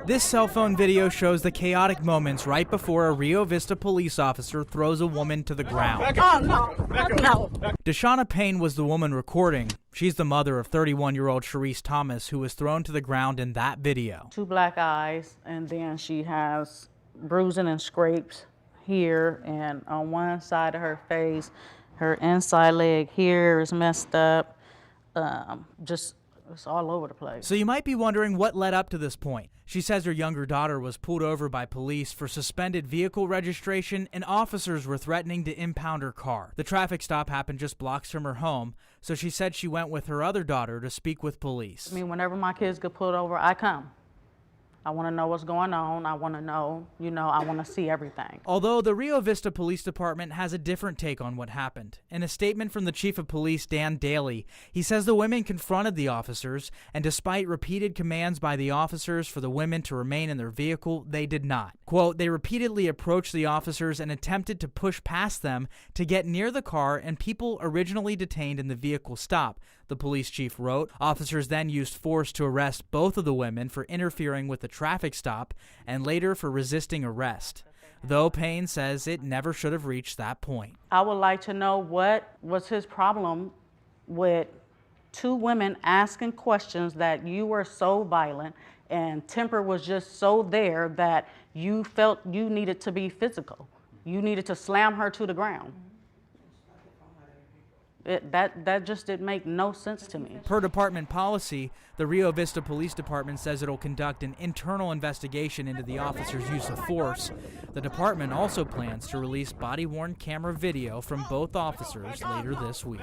This cell phone video shows the chaotic moments right before a Rio Vista police officer throws a woman to the ground. Oh, no. Deshauna Payne was the woman recording. She's the mother of 31-year-old Charisse Thomas, who was thrown to the ground in that video. 2 black eyes, and then she has bruising and scrapes here, and on one side of her face, her inside leg here is messed up. It's all over the place. So you might be wondering what led up to this point. She says her younger daughter was pulled over by police for suspended vehicle registration, and officers were threatening to impound her car. The traffic stop happened just blocks from her home, so she said she went with her other daughter to speak with police. I mean, whenever my kids get pulled over, I come. I want to know what's going on. I want to know, I want to see everything. Although the Rio Vista Police Department has a different take on what happened. In a statement from the Chief of Police, Dan Daly, he says the women confronted the officers, and despite repeated commands by the officers for the women to remain in their vehicle, they did not. Quote, they repeatedly approached the officers and attempted to push past them to get near the car and people originally detained in the vehicle stop, the police chief wrote. Officers then used force to arrest both of the women for interfering with the traffic stop and later for resisting arrest, though Payne says it never should have reached that point. I would like to know what was his problem with 2 women asking questions that you were so violent and temper was just so there that you felt you needed to be physical. You needed to slam her to the ground. That just didn't make no sense to me. Per department policy, the Rio Vista Police Department says it'll conduct an internal investigation into the officers' use of force. The department also plans to release body-worn camera video from both officers later this week.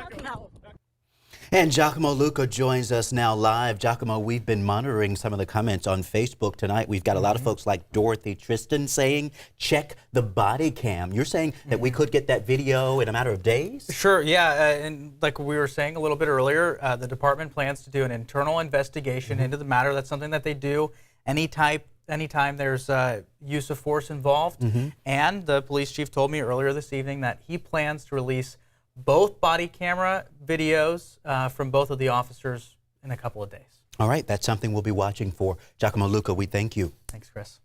And Giacomo Lucca joins us now live. Giacomo, we've been monitoring some of the comments on Facebook tonight. We've got a lot of folks like Dorothy Tristan saying, check the body cam. You're saying that we could get that video in a matter of days? Sure, yeah, and like we were saying a little bit earlier, the department plans to do an internal investigation into the matter. That's something that they do anytime there's use of force involved. And the police chief told me earlier this evening that he plans to release both body camera videos from both of the officers in a couple of days. All right, that's something we'll be watching for. Giacomo Lucca, we thank you. Thanks, Chris.